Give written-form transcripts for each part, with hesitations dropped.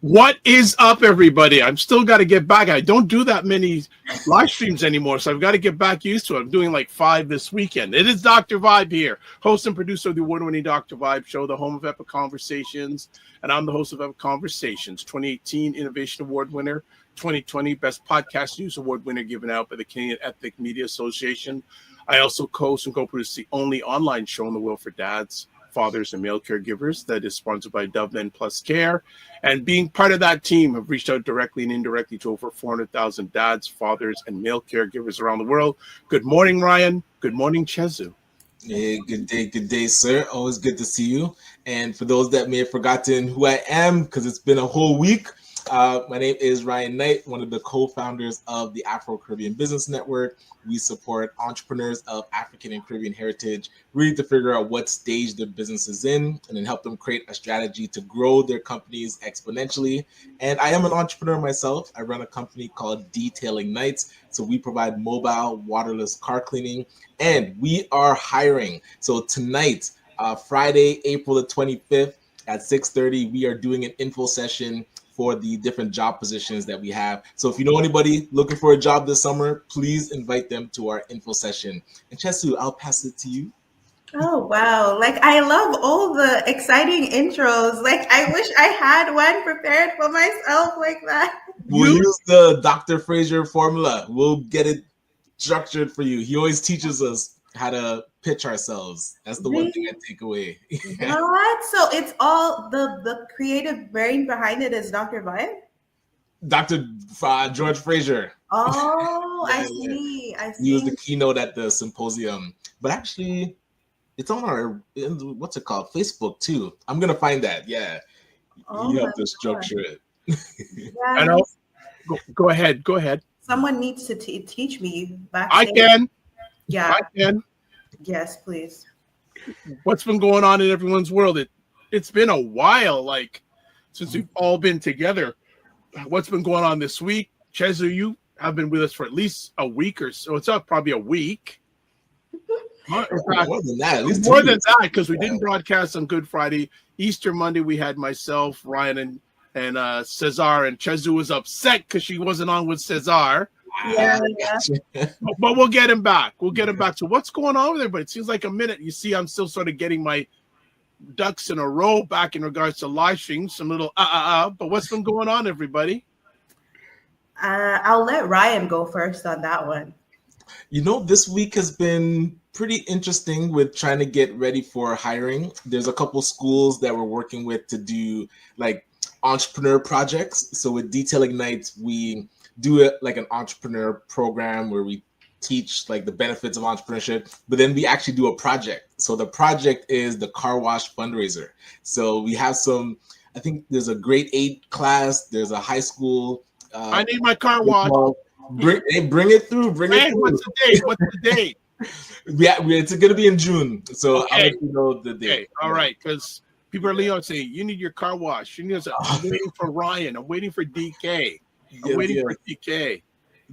What is up, everybody? I'm still got to get back. I don't do that many live streams anymore, so I've got to get back used to it. I'm doing like 5 this weekend. It is Dr. Vibe here, host and producer of the award-winning Dr. Vibe show, the home of Epic Conversations, and I'm the host of Epic Conversations, 2018 Innovation Award winner, 2020 Best Podcast News Award winner given out by the Canadian Ethnic Media Association. I also co-host and co-produce the only online show in the world for dads, fathers, and male caregivers that is sponsored by Dove Men Plus Care. And being part of that team, have reached out directly and indirectly to over 400,000 dads, fathers, and male caregivers around the world. Good morning, Ryan. Good morning, Chesu. Hey, good day, sir. Always good to see you. And for those that may have forgotten who I am, because it's been a whole week, my name is Ryan Knight, one of the co-founders of the Afro-Caribbean Business Network. We support entrepreneurs of African and Caribbean heritage, really to figure out what stage their business is in, and then help them create a strategy to grow their companies exponentially. And I am an entrepreneur myself. I run a company called Detailing Nights. So we provide mobile, waterless car cleaning, and we are hiring. So tonight, Friday, April the 25th at 6:30, we are doing an info session for the different job positions that we have. So if you know anybody looking for a job this summer, please invite them to our info session. And Chesu, I'll pass it to you. Oh, wow. Like, I love all the exciting intros. Like, I wish I had one prepared for myself like that. We'll use the Dr. Fraser formula. We'll get it structured for you. He always teaches us how to pitch ourselves. That's the one thing I take away. What? So it's all the creative brain behind it is Dr. Vibe? Dr. George Fraser. Oh, yeah, I see. I see. He was the keynote at the symposium. But actually, it's on our, what's it called? Facebook too. I'm going to find that. Yeah. Oh, you have to structure it. Yeah, I know. Go ahead. Someone needs to teach me back. I can. Yeah. I can. Yes, please. What's been going on in everyone's world? It's been a while, like, since we've all been together. What's been going on this week? Chesu, you have been with us for at least a week or so. It's up probably a week. More than that. At least more than that, because we didn't broadcast on Good Friday. Easter Monday, we had myself, Ryan, and Cesar, and Chesu was upset because she wasn't on with Cesar. Yeah. But we'll get him back. So what's going on with everybody? It seems like a minute. You see, I'm still sort of getting my ducks in a row back in regards to live streams. Some little but what's been going on, everybody? I'll let Ryan go first on that one. You know, this week has been pretty interesting with trying to get ready for hiring. There's a couple schools that we're working with to do like entrepreneur projects. So with Detailing Nights, we do it like an entrepreneur program where we teach like the benefits of entrepreneurship, but then we actually do a project. So the project is the car wash fundraiser. So we have I think there's a grade 8 class, there's a high school. I need my car wash. Bring it through. What's the date? It's going to be in June. So okay. I'll let you know the date. Okay. All right, because people are saying you need your car wash. I'm waiting for Ryan. I'm waiting for DK. I'm waiting for DK.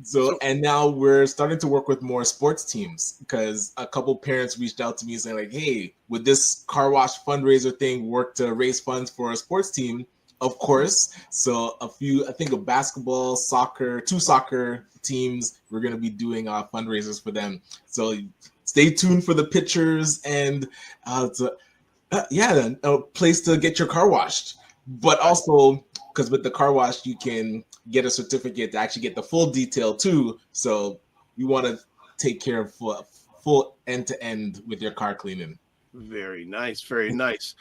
So, and now we're starting to work with more sports teams because a couple parents reached out to me saying like, hey, would this car wash fundraiser thing work to raise funds for a sports team? Of course. So I think of basketball, soccer, 2 soccer teams, we're going to be doing fundraisers for them. So stay tuned for the pictures and a place to get your car washed. But also, because with the car wash, you can get a certificate to actually get the full detail too. So you want to take care of full end-to-end with your car cleaning. Very nice. Very nice.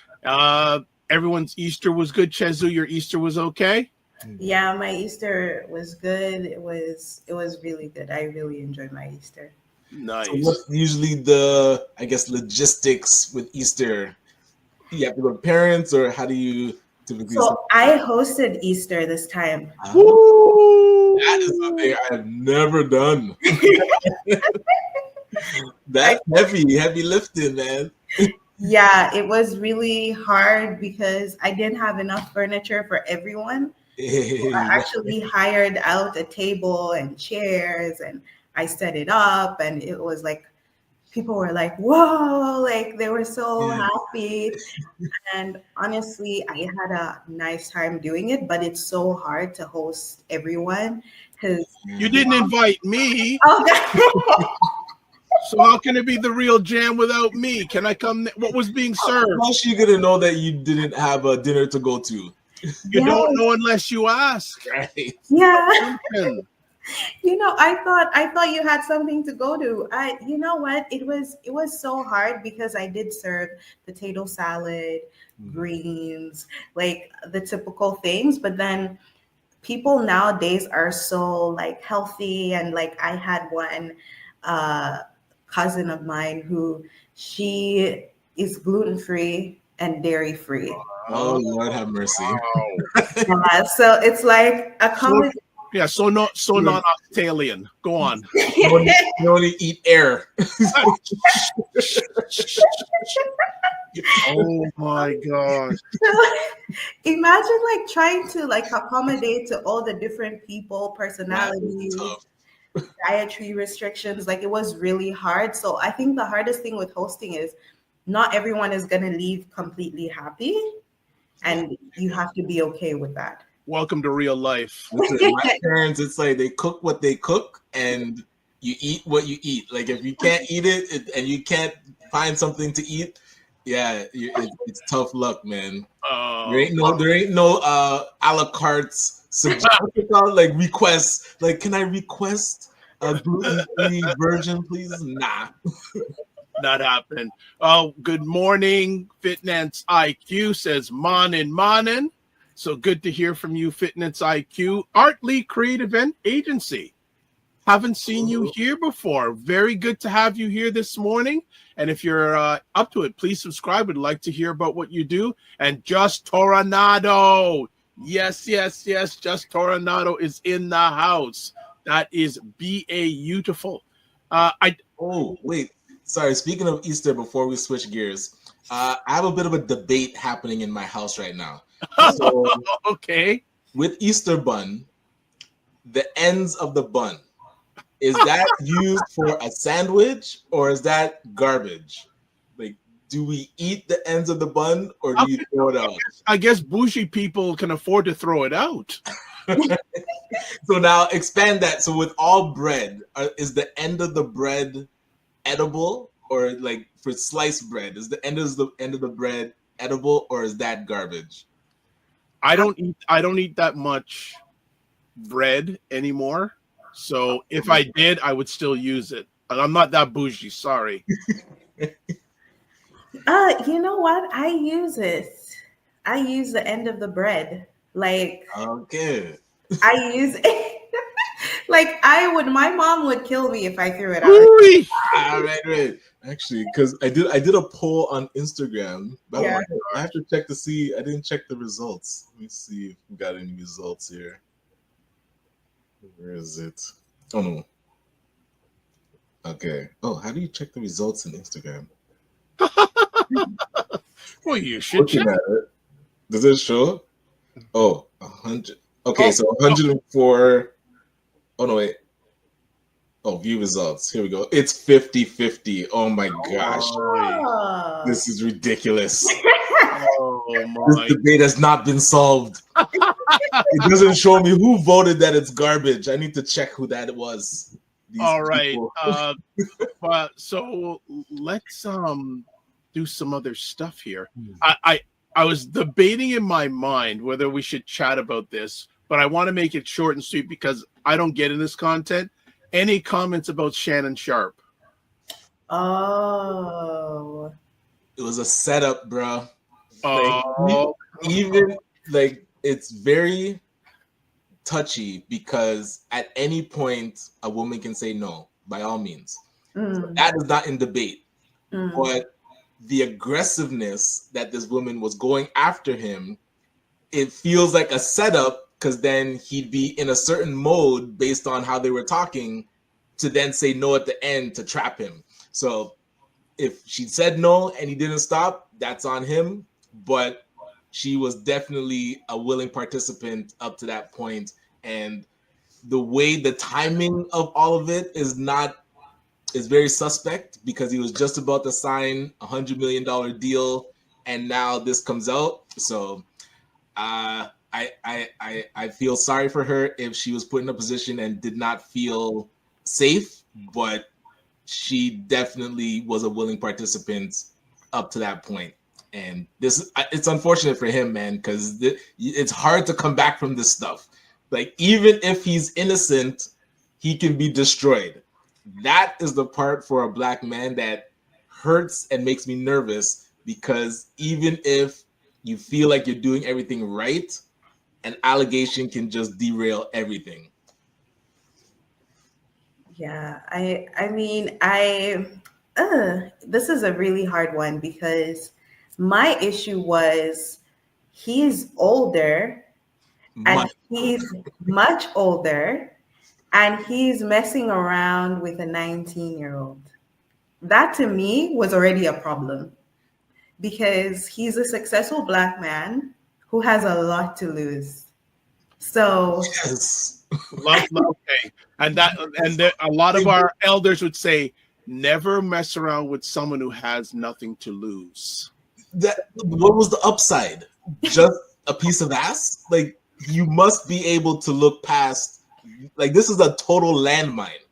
Everyone's Easter was good. Chesu, your Easter was okay? Yeah, my Easter was good. It was really good. I really enjoyed my Easter. Nice. So what's usually the, I guess, logistics with Easter? You have to go to parents, or how do you typically? So I hosted Easter this time. That is something I have never done. That's heavy lifting, man. Yeah, it was really hard because I didn't have enough furniture for everyone. So I actually hired out a table and chairs, and I set it up, and it was like people were like, whoa, like they were so Yeah. happy. And honestly, I had a nice time doing it, but it's so hard to host everyone because, You didn't invite me, oh, so how can it be the real jam without me? Can I come? What was being served? How's she gonna know that you didn't have a dinner to go to? You yes, don't know unless you ask. Right. yeah. Listen, I thought you had something to go to. You know what? It was so hard because I did serve potato salad, greens, like the typical things, but then people nowadays are so like healthy, and like I had one uh cousin of mine who she is gluten free and dairy free. Oh oh, Lord have mercy. wow. So it's like a So combination. yeah, so not Australian. Go on. You only eat air. Oh my gosh. Imagine like trying to like accommodate to all the different people, That is personalities, tough. dietary restrictions. Like it was really hard. So I think the hardest thing with hosting is not everyone is going to leave completely happy, and you have to be okay with that. Welcome to real life. Listen, my parents, it's like they cook what they cook and you eat what you eat. Like if you can't eat and you can't find something to eat, yeah, it's tough luck, man. There ain't no a la carte like requests. Like, can I request a gluten-free version, please? Nah. Not happening. Oh, good morning. Fitness IQ says Monin. So good to hear from you, Fitness IQ. Artly Creative Agency. Haven't seen you here before. Very good to have you here this morning. And if you're up to it, please subscribe. We'd like to hear about what you do. And Just Toronado. Yes. Just Toronado is in the house. That is beautiful. Oh, wait. Sorry. Speaking of Easter, before we switch gears, I have a bit of a debate happening in my house right now. So, Okay. with Easter bun, the ends of the bun, is that used for a sandwich or is that garbage? Like, do we eat the ends of the bun or do you throw it out? I guess bougie people can afford to throw it out. So now expand that. So with all bread, is the end of the bread edible, or like for sliced bread, is the end of the bread edible, or is that garbage? I don't eat that much bread anymore. So if I did, I would still use it. And I'm not that bougie, sorry. You know what? I use it. I use the end of the bread. Like Okay. I use like my mom would kill me if I threw it out. Ooh-wee. Right. Actually, because I did a poll on Instagram. By the Yeah. way, I have to check to see. I didn't check the results. Let me see if we got any results here. Where is it? Oh no. Okay. Oh, how do you check the results in Instagram? Well, you should Looking check. at it. Does it show? Oh, 100. Okay, so 104. Oh no, wait. Oh, view results. Here we go. It's 50-50. Oh my gosh. Oh. This is ridiculous. Oh This my. debate has not been solved. It doesn't show me who voted that it's garbage. I need to check who that was. These All right. people. But so let's do some other stuff here. I was debating in my mind whether we should chat about this, but I want to make it short and sweet because I don't get in this content. Any comments about Shannon Sharp? Oh. It was a setup, bro. Oh, Even like it's very touchy because at any point a woman can say no, by all means. Mm. That is not in debate. Mm. But the aggressiveness that this woman was going after him, it feels like a setup because then he'd be in a certain mode based on how they were talking to then say no at the end to trap him. So if she said no and he didn't stop, that's on him. But she was definitely a willing participant up to that point. And the way the timing of all of it is not is very suspect because he was just about to sign $100 million deal, and now this comes out. So I feel sorry for her if she was put in a position and did not feel safe, but she definitely was a willing participant up to that point. And it's unfortunate for him, man, because it's hard to come back from this stuff. Like, even if he's innocent, he can be destroyed. That is the part for a black man that hurts and makes me nervous, because even if you feel like you're doing everything right, an allegation can just derail everything. Yeah, this is a really hard one because my issue was he's older and he's much older and he's messing around with a 19-year-old. That to me was already a problem because he's a successful black man who has a lot to lose. So yes. Okay. And a lot of our elders would say, never mess around with someone who has nothing to lose. What was the upside? Just a piece of ass? Like, you must be able to look past. Like, this is a total landmine.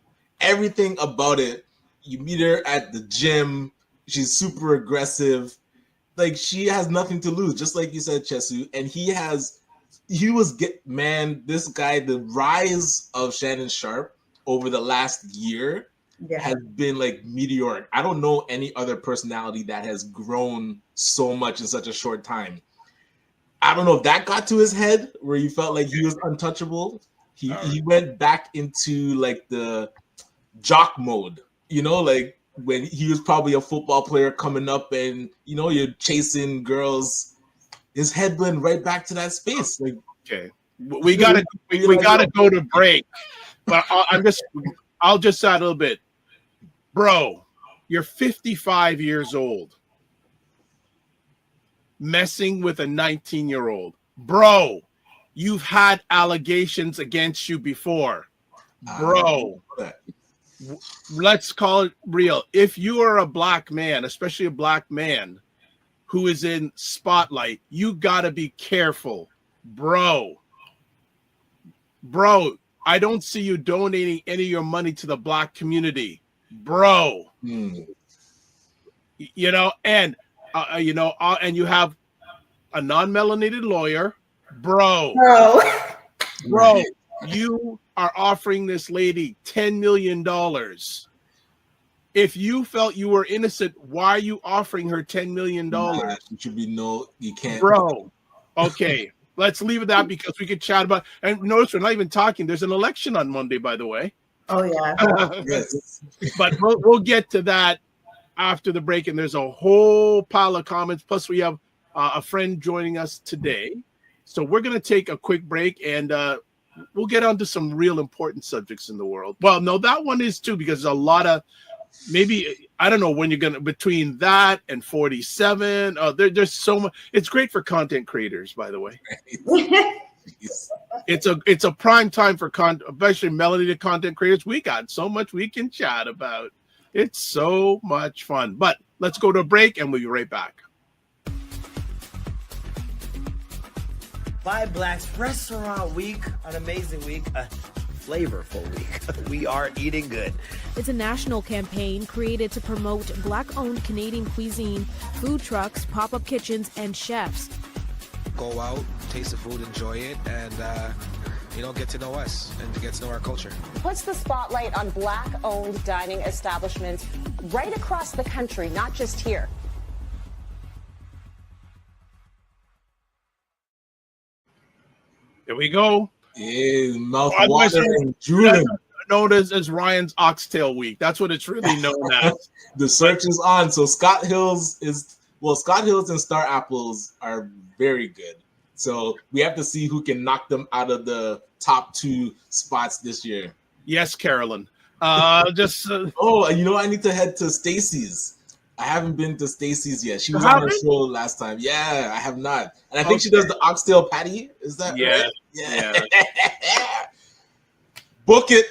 Everything about it. You meet her at the gym. She's super aggressive. Like, she has nothing to lose, just like you said, Chesu. And this guy, the rise of Shannon Sharpe over the last year has been like meteoric. I don't know any other personality that has grown so much in such a short time. I don't know if that got to his head where he felt like he was untouchable. He went back into like the jock mode, like when he was probably a football player coming up and, you're chasing girls. His head went right back to that space. Like, okay, we gotta go to break. But I'll just add a little bit, bro. You're 55 years old, messing with a 19-year-old, bro. You've had allegations against you before, bro. Let's call it real. If you are a black man, especially a black man who is in spotlight, you gotta be careful, bro. I don't see you donating any of your money to the black community, bro. And and you have a non-melanated lawyer, bro. You are offering this lady $10 million. If you felt you were innocent, why are you offering her $10 million? You can't. Bro, okay, let's leave it at that because we could chat about. And notice we're not even talking. There's an election on Monday, by the way. Oh, yeah. Yes. But we'll get to that after the break. And there's a whole pile of comments. Plus, we have a friend joining us today. So we're going to take a quick break and we'll get on to some real important subjects in the world. Well, no, that one is too, because there's a lot of, maybe, I don't know when you're going to, between that and 47, there's so much. It's great for content creators, by the way. It's a prime time for especially melanated content creators. We got so much we can chat about. It's so much fun. But let's go to a break and we'll be right back. Five Blacks Restaurant Week, an amazing week, a flavorful week. We are eating good. It's a national campaign created to promote Black-owned Canadian cuisine, food trucks, pop-up kitchens, and chefs. Go out, taste the food, enjoy it, and get to know us and get to know our culture. Puts the spotlight on Black-owned dining establishments right across the country, not just here. Here we go. Yeah, mouth watering, drooling. Known as Ryan's Oxtail Week. That's what it's really known as. The search is on. So Scott Hills and Star Apples are very good. So we have to see who can knock them out of the top 2 spots this year. Yes, Carolyn. I need to head to Stacy's. I haven't been to Stacy's yet. She was on her show last time. Yeah, I have not. And I think she does the oxtail patty. Is that right? Yeah. Book it.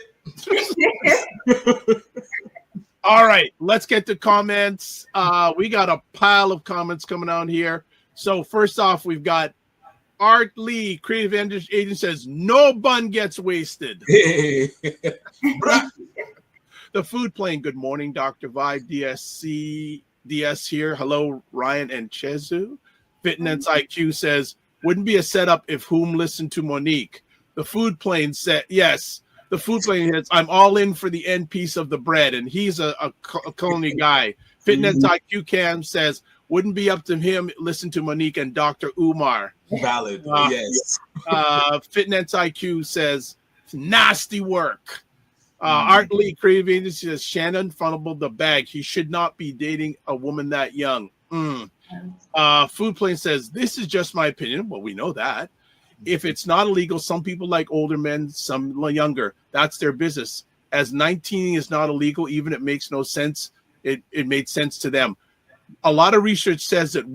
All right, let's get to comments. We got a pile of comments coming out here. So first off, we've got Art Lee, creative agent, says no bun gets wasted. Hey. The food plane. Good morning, Dr. Vibe, DS here. Hello, Ryan and Chesu. Fitness IQ says wouldn't be a setup if whom listened to Monique. The food plane said yes. The food plane says I'm all in for the end piece of the bread, and he's a culinary guy. Fitness IQ Cam says wouldn't be up to him. Listen to Monique and Dr. Umar. Valid. Yes. Fitness IQ says nasty work. Art Lee, creative agency, says Shannon funneled the bag. He should not be dating a woman that young. Food Plane says this is just my opinion. Well, we know that. If it's not illegal, some people like older men, some younger. That's their business. As 19 is not illegal, even it makes no sense. It made sense to them. A lot of research says that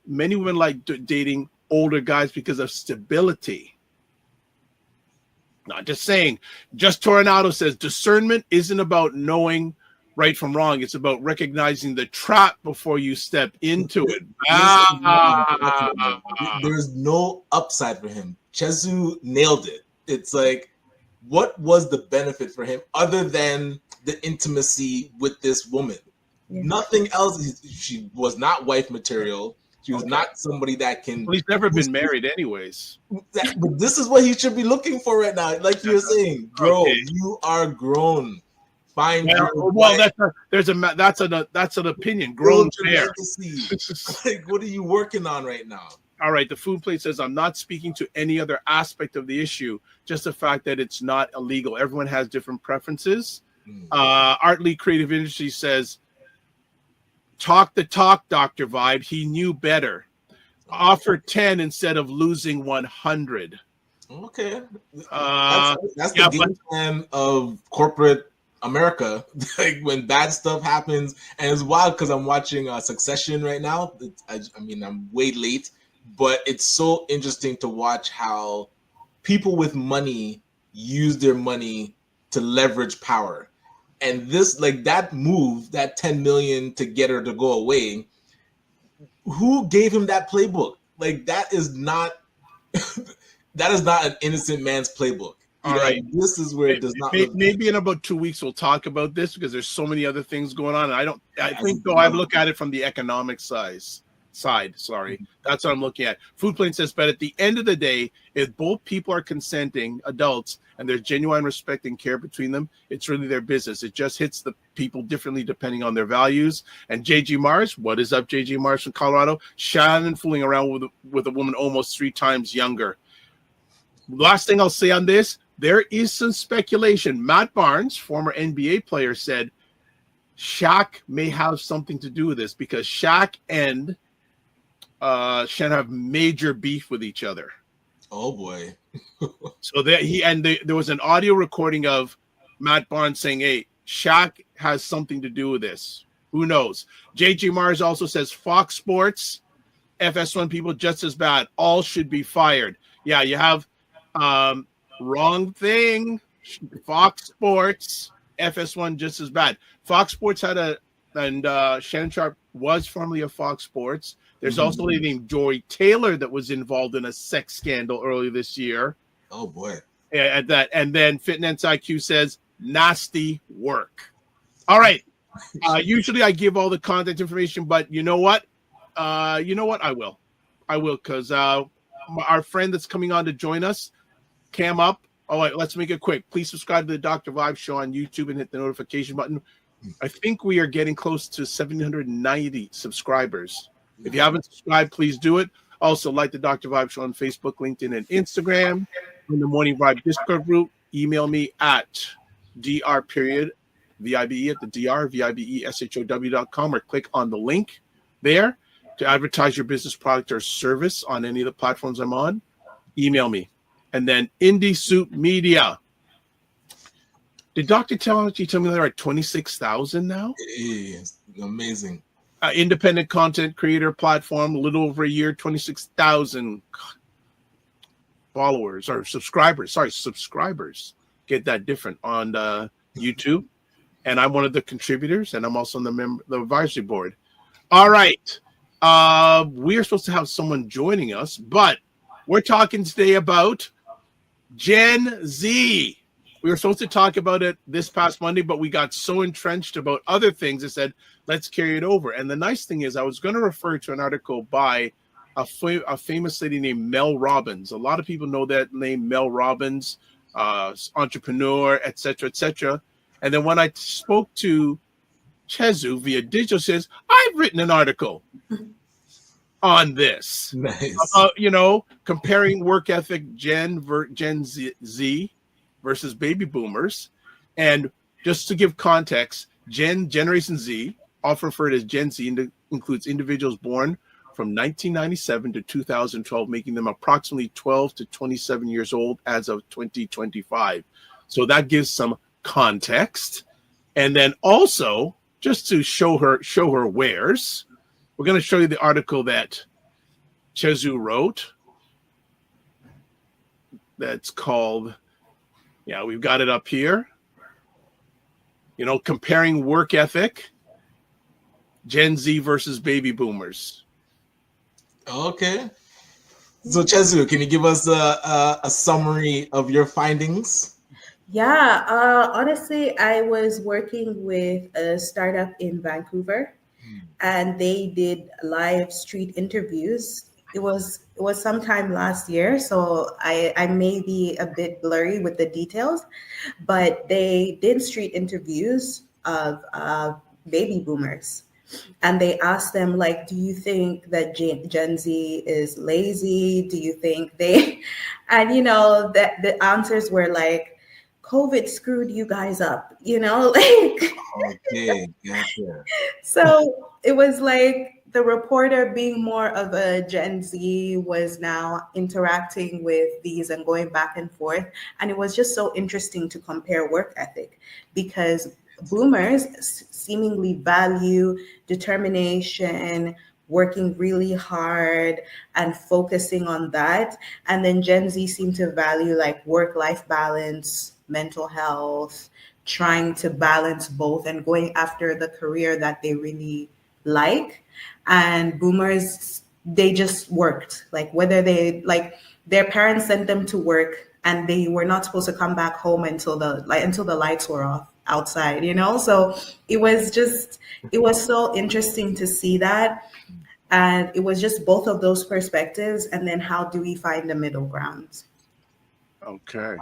many women like dating older guys because of stability. Not just saying. Just Toronado says discernment isn't about knowing right from wrong. It's about recognizing the trap before you step into it. There's no upside for him. Chesu nailed it. It's like, what was the benefit for him other than the intimacy with this woman? Yeah. Nothing else. She was not wife material. She was not somebody that can. Well, he's never been married, anyways. But this is what he should be looking for right now. Like you're saying, bro, you are grown. Find well, that's an opinion. Grown there. Like, what are you working on right now? All right. The food plate says I'm not speaking to any other aspect of the issue. Just the fact that it's not illegal. Everyone has different preferences. Art Lee Creative Industry says. Talk the talk, Dr. Vibe. He knew better. Offer 10 instead of losing 100. Okay. That's the game plan of corporate America. Like when bad stuff happens, and it's wild because I'm watching Succession right now. I'm way late, but it's so interesting to watch how people with money use their money to leverage power. And this, like that move, that 10 million to get her to go away, who gave him that playbook? Like that is not an innocent man's playbook. All right. This is where it does not. Maybe in about 2 weeks we'll talk about this because there's so many other things going on. And I think I look at it from the economic side. Sorry. That's what I'm looking at. Food Plane says, but at the end of the day, if both people are consenting adults and there's genuine respect and care between them, it's really their business. It just hits the people differently depending on their values. And JG Mars, what is up, JG Mars from Colorado? Shannon fooling around with a woman almost 3 times younger. Last thing I'll say on this, there is some speculation. Matt Barnes, former NBA player, said Shaq may have something to do with this because Shaq and Shannon have major beef with each other. Oh boy. So there was an audio recording of Matt Barnes saying, hey, Shaq has something to do with this. Who knows? JG Mars also says Fox Sports, FS1 people just as bad. All should be fired. Yeah, you have wrong thing. Fox Sports, FS1 just as bad. Fox Sports and Shannon Sharp was formerly of Fox Sports. There's also a lady named Joy Taylor that was involved in a sex scandal earlier this year. Oh boy. Yeah, at that. And then Fitness IQ says nasty work. All right. Usually I give all the contact information, but you know what? I will because our friend that's coming on to join us, Cam Up. All right, let's make it quick. Please subscribe to the Dr. Vibe Show on YouTube and hit the notification button. I think we are getting close to 790 subscribers. If you haven't subscribed, please do it. Also, like the Dr. Vibe Show on Facebook, LinkedIn, and Instagram. In the Morning Vibe Discord group, email me at dr.vibe at the drvibeshow.com or click on the link there to advertise your business product or service on any of the platforms I'm on. Email me. And then Indie Soup Media. Did Dr. tell me they're at 26,000 now? It is amazing. Independent content creator platform, a little over a year, 26,000 followers or subscribers. Sorry, subscribers. Get that different on YouTube. and I'm one of the contributors, and I'm also on the advisory board. All right. We are supposed to have someone joining us, but we're talking today about Gen Z. We were supposed to talk about it this past Monday, but we got so entrenched about other things that said, let's carry it over. And the nice thing is I was going to refer to an article by a famous lady named Mel Robbins. A lot of people know that name, Mel Robbins, entrepreneur, etc., etc. And then when I spoke to Chesu via digital, says, I've written an article on this. Nice. Comparing work ethic Gen Z versus baby boomers. And just to give context, Generation Z, often referred as Gen Z, includes individuals born from 1997 to 2012, making them approximately 12 to 27 years old as of 2025. So that gives some context. And then also, just to show her wares, we're going to show you the article that Chesu wrote. That's called, we've got it up here. Comparing work ethic, Gen Z versus baby boomers. Okay. So Chesu, can you give us a summary of your findings? Yeah, honestly, I was working with a startup in Vancouver, and they did live street interviews. It was sometime last year, so I may be a bit blurry with the details, but they did street interviews of baby boomers. And they asked them, like, do you think that Gen Z is lazy? Do you think they, and that the answers were like, COVID screwed you guys up, like. Okay, gotcha. So it was like the reporter, being more of a Gen Z, was now interacting with these and going back and forth. And it was just so interesting to compare work ethic, because boomers seemingly value determination, working really hard and focusing on that. And then Gen Z seem to value like work-life balance, mental health, trying to balance both and going after the career that they really like. And boomers, they just worked, like whether they, like, their parents sent them to work and they were not supposed to come back home until the lights were off outside, so it was so interesting to see that. And it was just both of those perspectives, and then how do we find the middle ground? Okay.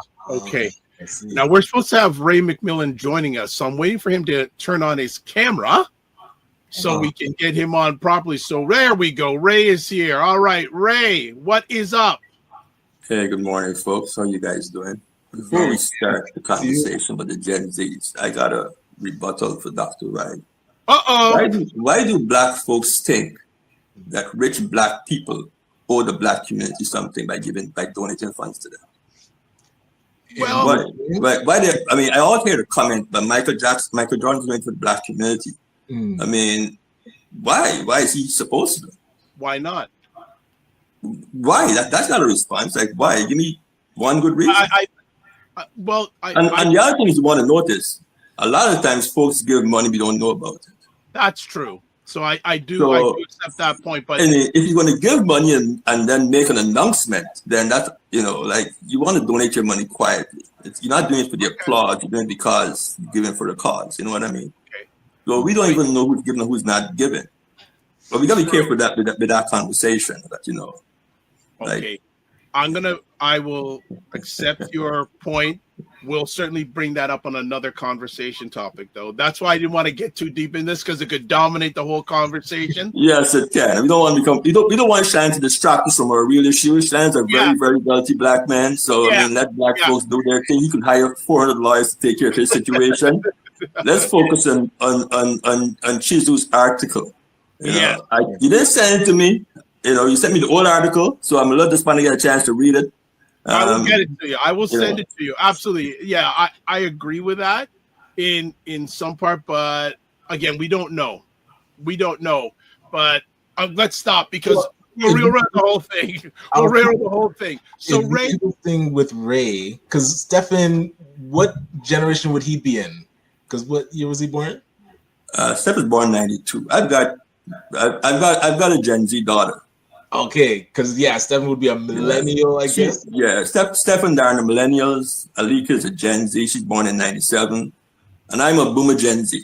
Now we're supposed to have Ray McMillan joining us, so I'm waiting for him to turn on his camera so we can get him on properly. So there we go. Ray is here. All right, Ray, what is up? Hey, good morning, folks. How you guys doing? Before we start the conversation with the Gen Zs, I got a rebuttal for Dr. Ryan. Why do black folks think that rich black people owe the black community something by donating funds to them? Well, why I mean, I all hear the comment, but Michael Jordan went for the black community. I mean, why? Why is he supposed to? Why not? Why? That's not a response. Like, why? Give me one good reason. And the other thing is you want to notice, a lot of times folks give money we don't know about it. That's true. So I do accept that point. But if you're going to give money and then make an announcement, then that's, like, you want to donate your money quietly. You're not doing it for the applause. You're doing it because you're giving for the cause. You know what I mean? Okay. So we don't even know who's giving and who's not giving. But we got to be careful with that conversation. That Okay. I will accept your point. We'll certainly bring that up on another conversation topic, though. That's why I didn't want to get too deep in this, because it could dominate the whole conversation. Yes, it can. We don't want we don't want Shannon to distract us from our real issue. Shannon's a very, very wealthy black man. So I mean, let black folks do their thing. You can hire 400 lawyers to take care of his situation. Let's focus on Chesu's article. You didn't send it to me. You sent me the old article, so I'm a little disappointed to get a chance to read it. I will get it to you. I will send it to you. Absolutely. Yeah, I agree with that in some part, but again, we don't know. But let's stop, because we'll rewrite the whole thing. We'll rewrite the whole thing. So Ray, thing with Ray, because Stefan, what generation would he be in? Because what year was he born? Steph was born 92. I've got a Gen Z daughter. Okay, because Stephen would be a millennial, I guess. Yeah, Steph and Darren are millennials. Alika is a Gen Z. She's born in 97. And I'm a boomer Gen Z.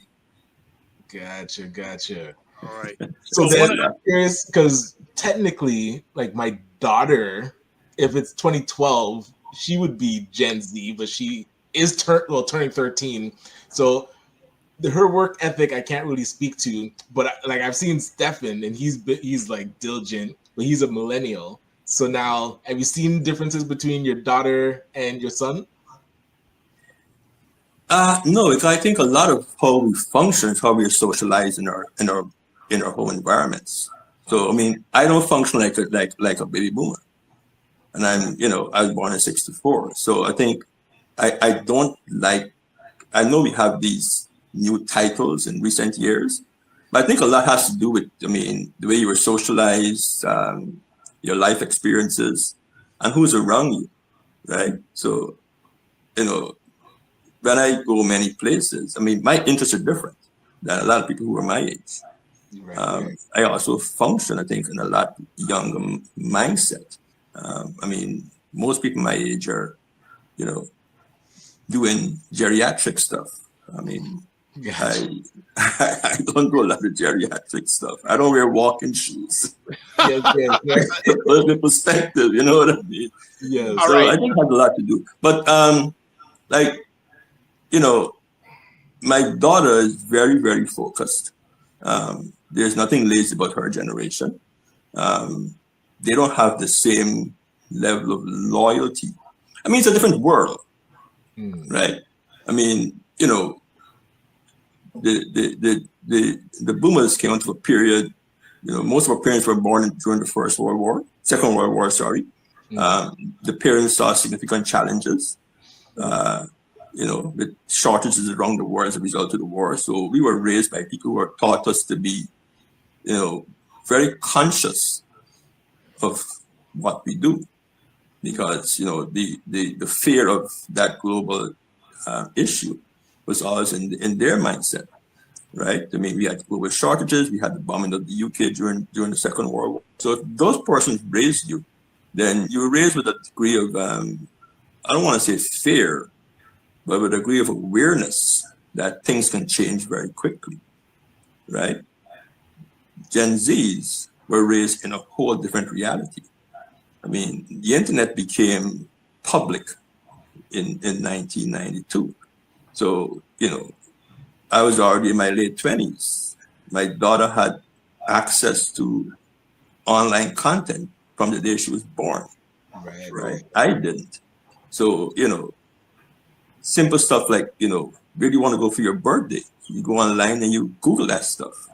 Gotcha. All right. So then I'm curious, because technically, like my daughter, if it's 2012, she would be Gen Z, but she is turning 13. So her work ethic I can't really speak to, but like I've seen Stefan and he's like diligent, but he's a millennial. So now, have you seen differences between your daughter and your son? No, because I think a lot of how we function is how we socialize in our home environments. So I mean, I don't function like a baby boomer, and I was born in '64. So I think I don't like. I know we have these new titles in recent years, but I think a lot has to do with the way you were socialized, your life experiences, and who's around you, right? So when I go many places, my interests are different than a lot of people who are my age. Right. I also function, I think, in a lot younger mindset. Most people my age are, doing geriatric stuff. I don't do a lot of geriatric stuff. I don't wear walking shoes. Yes. The perspective, you know what I mean? Yeah. So right. I think it has a lot to do. But my daughter is very, very focused. There's nothing lazy about her generation. They don't have the same level of loyalty. It's a different world, right? The boomers came into a period, most of our parents were born during the Second World War, sorry. The parents saw significant challenges, with shortages around the world as a result of the war. So we were raised by people who taught us to be, very conscious of what we do, because, the fear of that global issue was always in their mindset, right? We had global shortages, we had the bombing of the UK during the Second World War. So if those persons raised you, then you were raised with a degree of, I don't want to say fear, but with a degree of awareness that things can change very quickly, right? Gen Zs were raised in a whole different reality. The internet became public in 1992. So, I was already in my late 20s. My daughter had access to online content from the day she was born. Right. I didn't. So, simple stuff like, where do you want to go for your birthday? You go online and you Google that stuff.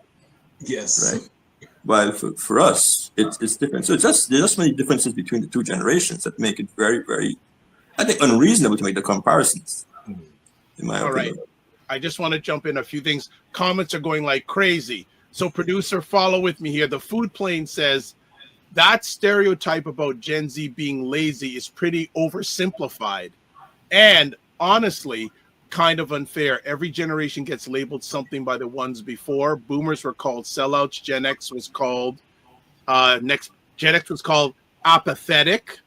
Yes. Right. While for us, it's different. So there's just many differences between the two generations that make it very, very, I think, unreasonable to make the comparisons. In my opinion. Right. I just want to jump in a few things. Comments are going like crazy. So producer, follow with me here. The food plane says that stereotype about Gen Z being lazy is pretty oversimplified. And honestly, kind of unfair. Every generation gets labeled something by the ones before. Boomers were called sellouts. Gen X was called Gen X was called apathetic.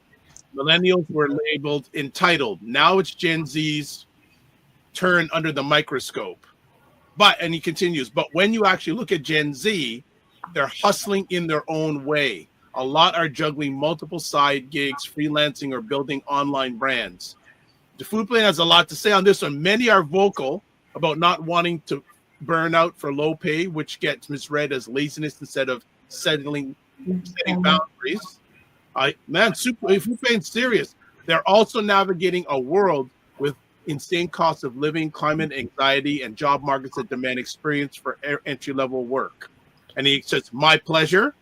Millennials were labeled entitled. Now it's Gen Z's turn under the microscope. And he continues, but when you actually look at Gen Z, they're hustling in their own way. A lot are juggling multiple side gigs, freelancing, or building online brands. The food plan has a lot to say on this one. Many are vocal about not wanting to burn out for low pay, which gets misread as laziness instead of setting boundaries. Food plan's serious. They're also navigating a world with insane costs of living, climate anxiety, and job markets that demand experience for entry-level work. And he says, my pleasure.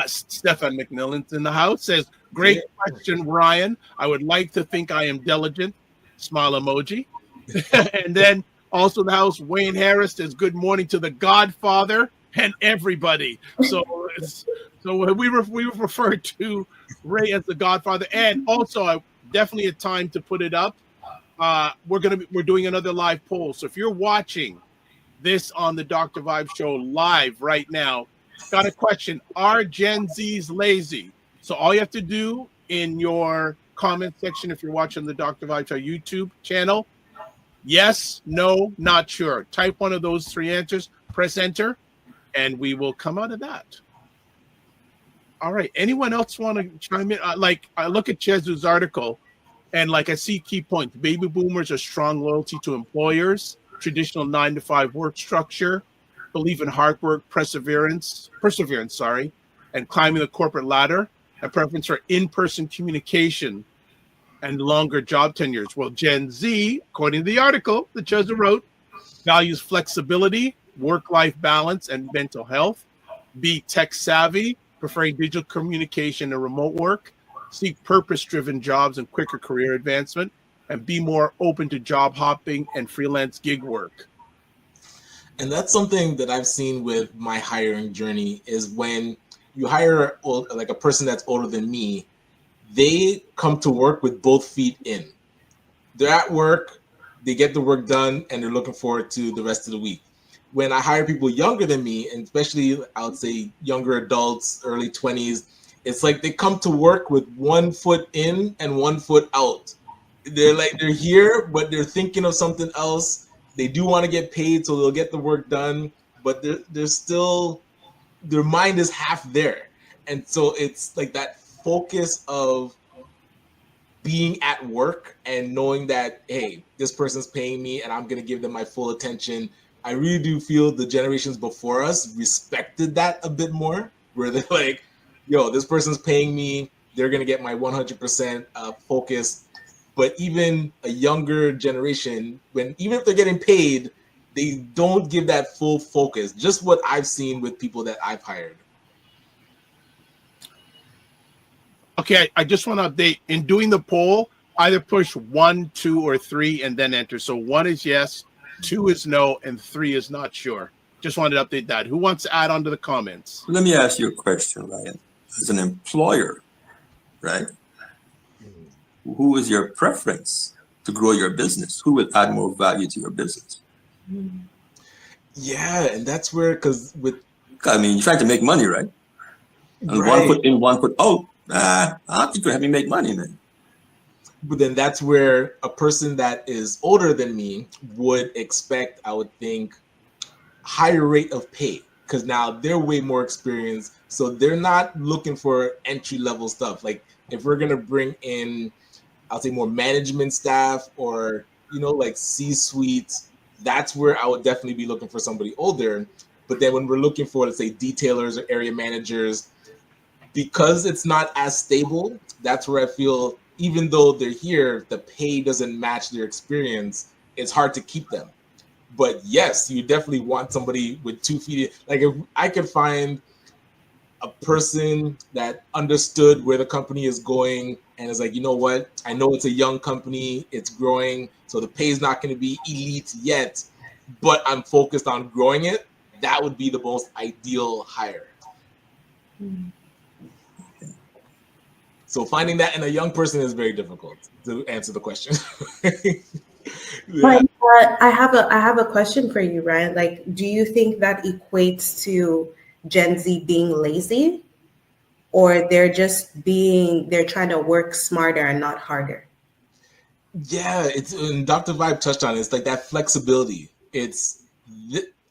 Stefan McMillan's in the house, says, great question, Ryan. I would like to think I am diligent. Smile emoji. And then also in the house, Wayne Harris says, good morning to the Godfather and everybody. So we refer to Ray as the Godfather. And also, definitely a time to put it up. we're doing another live poll. So if you're watching this on the Dr. Vibe show live right now, got a question: are Gen Zs lazy? So all you have to do in your comment section, if you're watching the Dr. Vibe show YouTube channel, yes, no, not sure. Type one of those three answers, press enter, and we will come out of that. All right. Anyone else want to chime in? Like, I look at Chesu's article, and like I see key points. Baby boomers are strong loyalty to employers, traditional 9-to-5 work structure, believe in hard work, perseverance, and climbing the corporate ladder, and preference for in-person communication and longer job tenures. Well, Gen Z, according to the article that Chesu wrote, values flexibility, work-life balance, and mental health. Be tech savvy, preferring digital communication and remote work. Seek purpose-driven jobs and quicker career advancement, and be more open to job hopping and freelance gig work. And that's something that I've seen with my hiring journey is when you hire like a person that's older than me, they come to work with both feet in. They're at work, they get the work done, and they're looking forward to the rest of the week. When I hire people younger than me, and especially I would say younger adults, early 20s, it's like they come to work with 1 foot in and 1 foot out. They're here, but they're thinking of something else. They do want to get paid, so they'll get the work done, but they're still, their mind is half there. And so it's like that focus of being at work and knowing that, hey, this person's paying me and I'm going to give them my full attention. I really do feel the generations before us respected that a bit more, where they're like, yo, this person's paying me, they're going to get my 100% focus. But even a younger generation, even if they're getting paid, they don't give that full focus. Just what I've seen with people that I've hired. Okay, I just want to update. In doing the poll, either push 1, 2, or 3 and then enter. So 1 is yes, 2 is no, and 3 is not sure. Just wanted to update that. Who wants to add on to the comments? Let me ask you a question, Ryan. As an employer, right? Who is your preference to grow your business? Who will add more value to your business? Yeah, and that's where, I mean, you're trying to make money, right? And right. 1 foot in, 1 foot out. I don't think you're having me make money, man. But then that's where a person that is older than me would expect, I would think, higher rate of pay, because now they're way more experienced. So they're not looking for entry level stuff. Like if we're going to bring in, I'll say more management staff or, like C-suite, that's where I would definitely be looking for somebody older. But then when we're looking for, let's say, detailers or area managers, because it's not as stable, that's where I feel, even though they're here, the pay doesn't match their experience. It's hard to keep them. But yes, you definitely want somebody with 2 feet. Like if I could find a person that understood where the company is going and is like, you know what? I know it's a young company, it's growing, so the pay is not going to be elite yet, but I'm focused on growing it. That would be the most ideal hire. So finding that in a young person is very difficult, to answer the question. Yeah. But I have a question for you, Ryan. Like, do you think that equates to Gen Z being lazy, or they're trying to work smarter and not harder? Yeah, and Dr. Vibe touched on it. It's like that flexibility.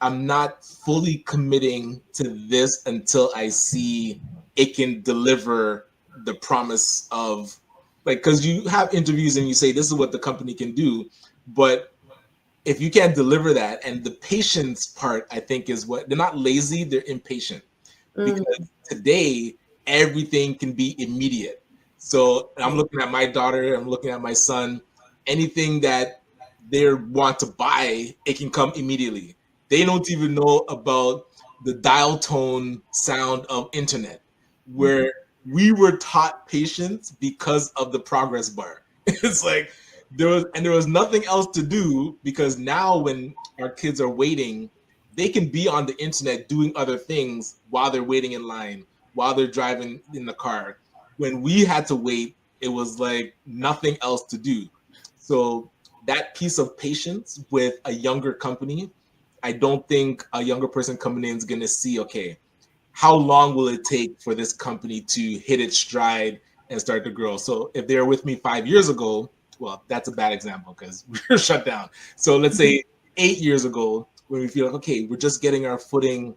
I'm not fully committing to this until I see it can deliver the promise of, like, because you have interviews and you say this is what the company can do, but if you can't deliver that, and the patience part, I think, is what they're not lazy, they're impatient. Because today everything can be immediate. So I'm looking at my daughter, I'm looking at my son, anything that they want to buy, it can come immediately. They don't even know about the dial tone sound of internet, where we were taught patience because of the progress bar. It's like there was nothing else to do, because now when our kids are waiting, they can be on the internet doing other things while they're waiting in line, while they're driving in the car. When we had to wait, it was like nothing else to do. So that piece of patience with a younger company, I don't think a younger person coming in is going to see, okay, how long will it take for this company to hit its stride and start to grow? So if they were with me 5 years ago, well, that's a bad example because we're shut down. So let's say 8 years ago, when we feel like, okay, we're just getting our footing,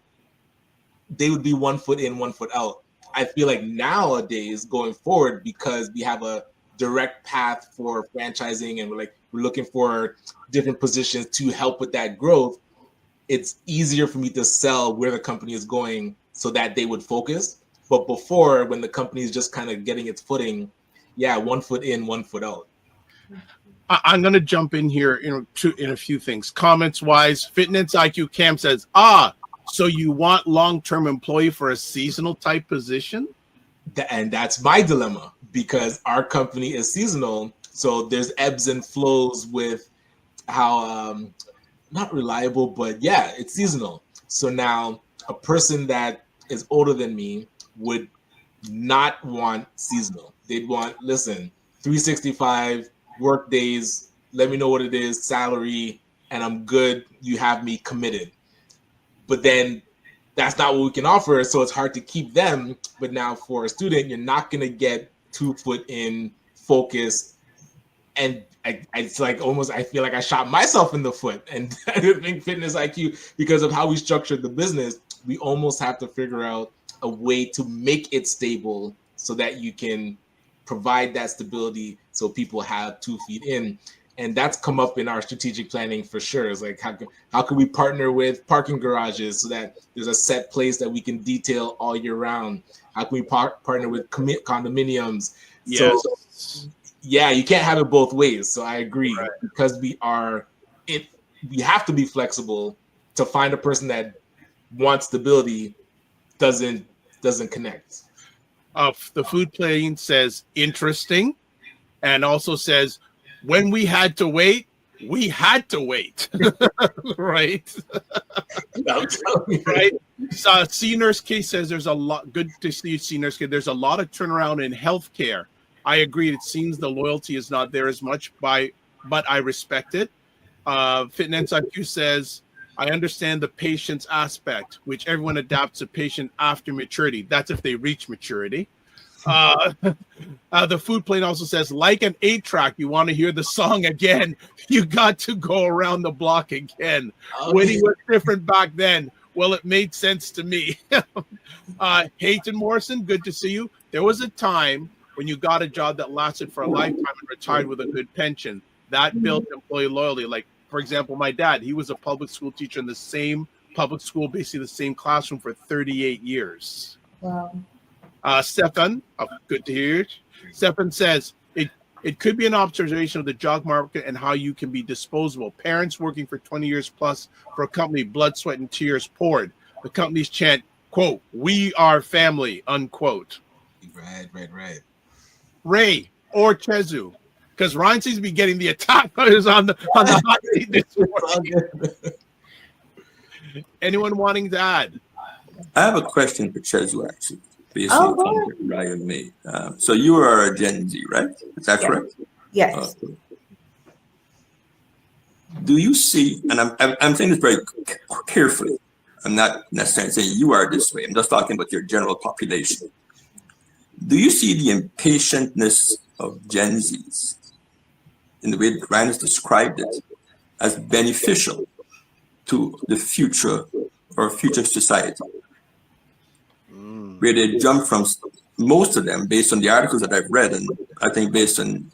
they would be 1 foot in, 1 foot out. I feel like nowadays going forward, because we have a direct path for franchising and we're looking for different positions to help with that growth, it's easier for me to sell where the company is going so that they would focus. But before, when the company is just kind of getting its footing, 1 foot in, 1 foot out. I'm going to jump in here in a few things. Comments wise, Fitness IQ Cam says, so you want long-term employee for a seasonal type position? And that's my dilemma, because our company is seasonal. So there's ebbs and flows with how, not reliable, but it's seasonal. So now a person that is older than me would not want seasonal. They'd want, listen, 365 work days, let me know what it is, salary, and I'm good. You have me committed. But then that's not what we can offer. So it's hard to keep them. But now for a student, you're not going to get 2 foot in focus. And it's like almost, I feel like I shot myself in the foot. And I didn't think Fitness IQ, because of how we structured the business, we almost have to figure out a way to make it stable so that you can provide that stability so people have 2 feet in. And that's come up in our strategic planning for sure. It's like, how can we partner with parking garages so that there's a set place that we can detail all year round? How can we partner with condominiums? Yes. So, you can't have it both ways. So I agree, right? Because we have to be flexible. To find a person that wants stability doesn't connect. The food plane says interesting, and also says, when we had to wait, we had to wait. Right? Right? So C Nurse K says there's a lot, good to see you, C Nurse K. There's a lot of turnaround in healthcare. I agree. It seems the loyalty is not there as much, but I respect it. Fitness IQ says, I understand the patient's aspect, which everyone adapts a patient after maturity. That's if they reach maturity. The food plane also says, like an 8-track, you want to hear the song again, you got to go around the block again. Okay. Winnie was different back then. Well, it made sense to me. Hayton Morrison, good to see you. There was a time when you got a job that lasted for a lifetime and retired with a good pension. That built employee loyalty. Like, for example, my dad, he was a public school teacher in the same public school, basically the same classroom for 38 years. Wow. Stefan, good to hear it. Stefan says, it could be an observation of the job market and how you can be disposable. Parents working for 20 years plus for a company, blood, sweat, and tears poured. The companies chant, quote, we are family, unquote. Right. Ray or Chesu, because Ryan seems to be getting the attack on the hot seat this morning. Anyone wanting to add? I have a question for Chesu, actually, based on the comment Ryan made. So you are a Gen Z, right? Is that correct? Yes. Do you see, and I'm saying this very carefully, I'm not necessarily saying you are this way, I'm just talking about your general population. Do you see the impatientness of Gen Zs, in the way that Ryan has described it, as beneficial to the future or future society? Where they jump from, most of them, based on the articles that I've read, and I think based on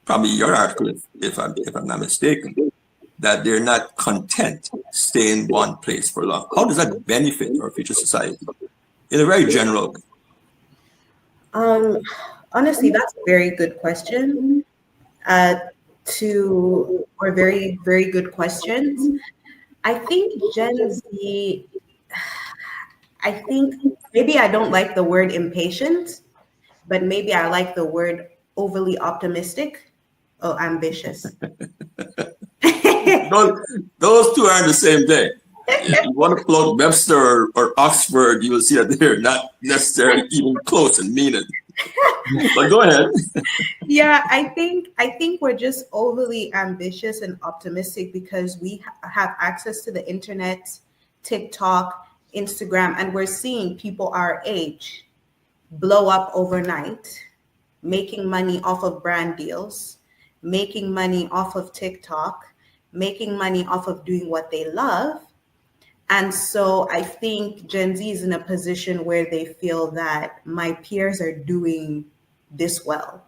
probably your article, if I'm not mistaken, that they're not content staying in one place for long. How does that benefit our future society? In a very general way. Honestly, that's a very good question. Very, very good questions. I think Gen Z, I think maybe I don't like the word impatient, but maybe I like the word overly optimistic or ambitious. Those two aren't the same thing. If you want to plug Webster or Oxford, you will see that they're not necessarily even close in meaning. But go ahead. Yeah, I think we're just overly ambitious and optimistic because we have access to the internet, TikTok, Instagram, and we're seeing people our age blow up overnight, making money off of brand deals, making money off of TikTok, making money off of doing what they love. And so I think Gen Z is in a position where they feel that my peers are doing this well.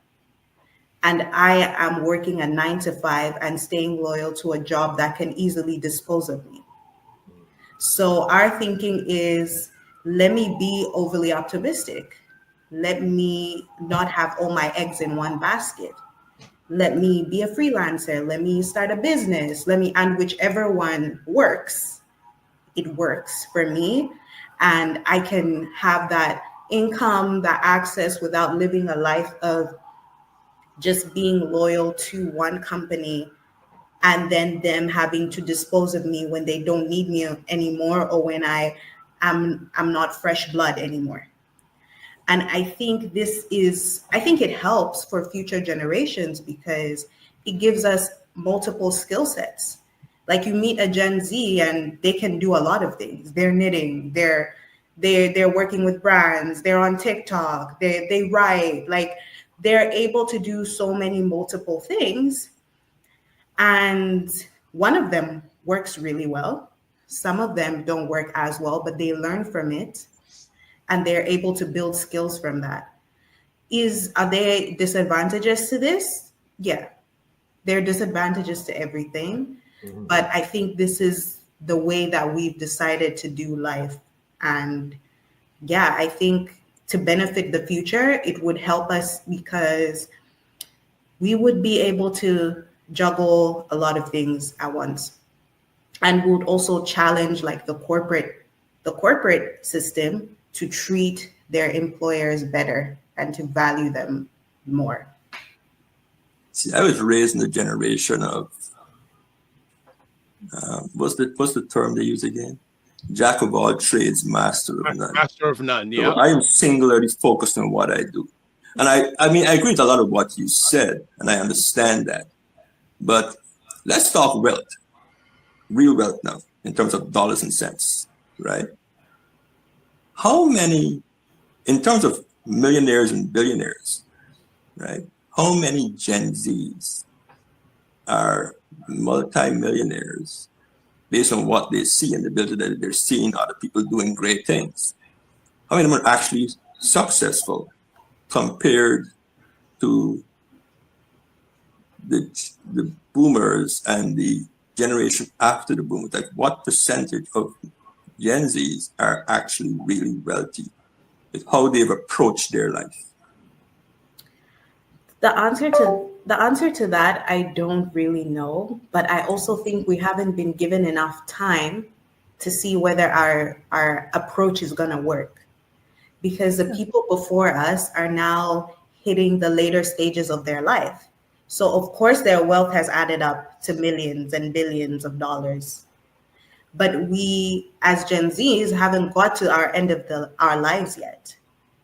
And I am working a 9 to 5 and staying loyal to a job that can easily dispose of me. So our thinking is, let me be overly optimistic. Let me not have all my eggs in one basket. Let me be a freelancer. Let me start a business. And whichever one works, it works for me. And I can have that income, that access without living a life of just being loyal to one company and then them having to dispose of me when they don't need me anymore or when I'm not fresh blood anymore. And I think it helps for future generations because it gives us multiple skill sets. Like you meet a Gen Z and they can do a lot of things. They're knitting, they're working with brands, they're on TikTok, they write, like they're able to do so many multiple things. And one of them works really well. Some of them don't work as well, but they learn from it and they're able to build skills from that. Are there disadvantages to this? Yeah, there are disadvantages to everything. Mm-hmm. But I think this is the way that we've decided to do life. And yeah, I think to benefit the future, it would help us because we would be able to juggle a lot of things at once. And would also challenge like the corporate system to treat their employers better and to value them more. See, I was raised in the generation of what's the term they use again? Jack of all trades, master of none. Master of none, yeah. So I am singularly focused on what I do. And I mean, I agree with a lot of what you said, and I understand that. But let's talk wealth, real wealth now, in terms of dollars and cents, right? How many, in terms of millionaires and billionaires, right? How many Gen Zs are multi-millionaires based on what they see and the ability that they're seeing other people doing great things? How many of them are actually successful compared to the boomers and the generation after the boomers? Like what percentage of Gen Zs are actually really wealthy with how they've approached their life? The answer to that, I don't really know, but I also think we haven't been given enough time to see whether our approach is going to work, because the people before us are now hitting the later stages of their life. So of course their wealth has added up to millions and billions of dollars. But we as Gen Zs haven't got to our end of our lives yet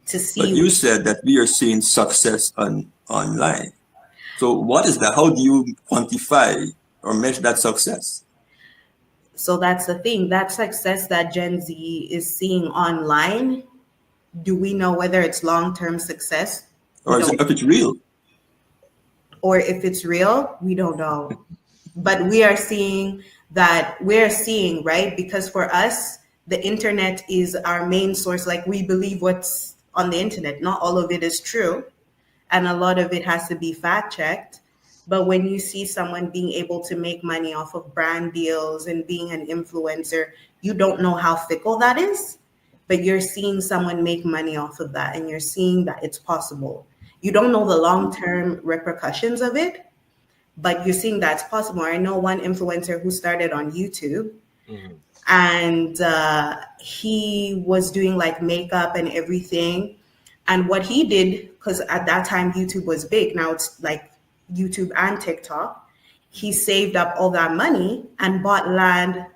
to see. But you said that we are seeing success online. So what is that? How do you quantify or measure that success? So that's the thing. That success that Gen Z is seeing online, do we know whether it's long-term success? Or is it, if it's real? Or if it's real, we don't know. But we are seeing that right? Because for us, the internet is our main source. Like we believe what's on the internet. Not all of it is true. And a lot of it has to be fact checked. But when you see someone being able to make money off of brand deals and being an influencer, you don't know how fickle that is, but you're seeing someone make money off of that and you're seeing that it's possible. You don't know the long-term repercussions of it, but you're seeing that's possible. I know one influencer who started on YouTube, and he was doing like makeup and everything. And what he did, because at that time YouTube was big, now it's like YouTube and TikTok, he saved up all that money and bought land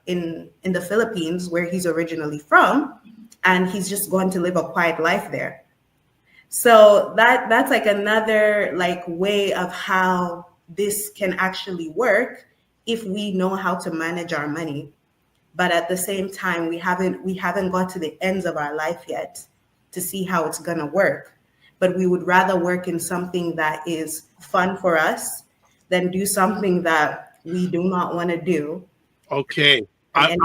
in the Philippines, where he's originally from, and he's just going to live a quiet life there. So that's like another like way of how this can actually work if we know how to manage our money. But at the same time, we haven't got to the ends of our life yet to see how it's gonna work. But we would rather work in something that is fun for us than do something that we do not want to do. Okay. And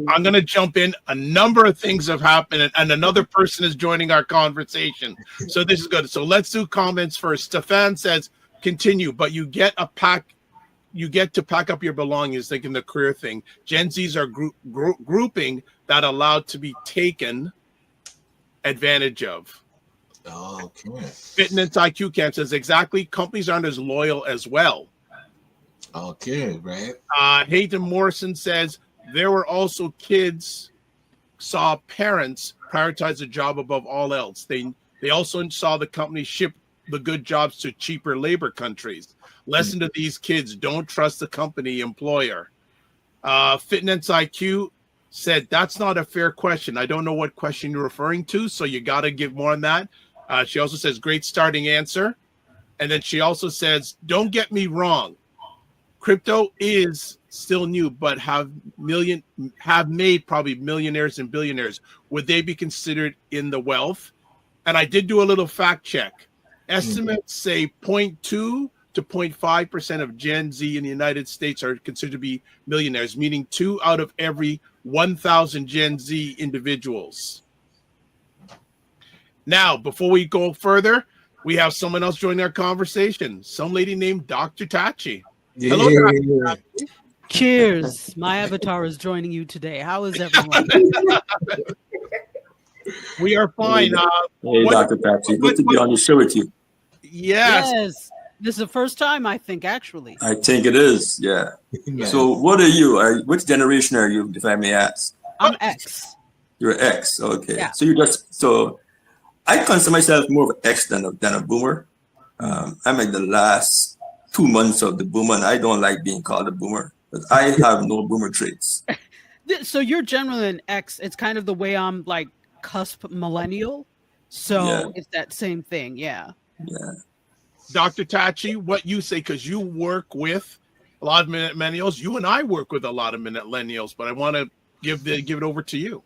I'm going to jump in. A number of things have happened, and another person is joining our conversation. So this is good. So let's do comments first. Stefan says, continue, but you get to pack up your belongings, thinking the career thing. Gen Zs are grouping that allowed to be taken advantage of. Okay. Fitness IQ Camp says, exactly. Companies aren't as loyal as well. Okay, right. Hayden Morrison says, there were also kids saw parents prioritize a job above all else. They also saw the company ship the good jobs to cheaper labor countries. Lesson to these kids, don't trust the company employer. Fitness IQ said, that's not a fair question. I don't know what question you're referring to, so you got to give more on that. She also says, great starting answer. And then she also says, don't get me wrong. Crypto is still new, but have made probably millionaires and billionaires. Would they be considered in the wealth? And I did do a little fact check. Estimates say 0.2 to 0.5% of Gen Z in the United States are considered to be millionaires, meaning 2 out of every 1,000 Gen Z individuals. Now, before we go further, we have someone else joining our conversation. Some lady named Dr. Tachi. Hello, Dr. Tachi. Cheers. My avatar is joining you today. How is everyone? We are fine. Hey, Dr. Patsy. Good to be on the show with you. Yes. This is the first time, I think, actually. I think it is, yeah. Nice. So what are you? Which generation are you, if I may ask? I'm X. You're X, okay. Yeah. So I consider myself more of X than a boomer. I'm like the last 2 months of the boomer, and I don't like being called a boomer, but I have no boomer traits. So you're generally an X. It's kind of the way I'm like cusp millennial. So it's that same thing, yeah. Yeah. Dr. Tachi, what you say, because you work with a lot of millennials. You and I work with a lot of millennials, but I want to give it over to you.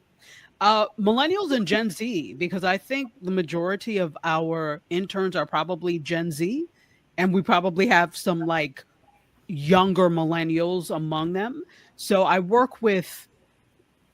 Millennials and Gen Z, because I think the majority of our interns are probably Gen Z, and we probably have some like younger millennials among them. So I work with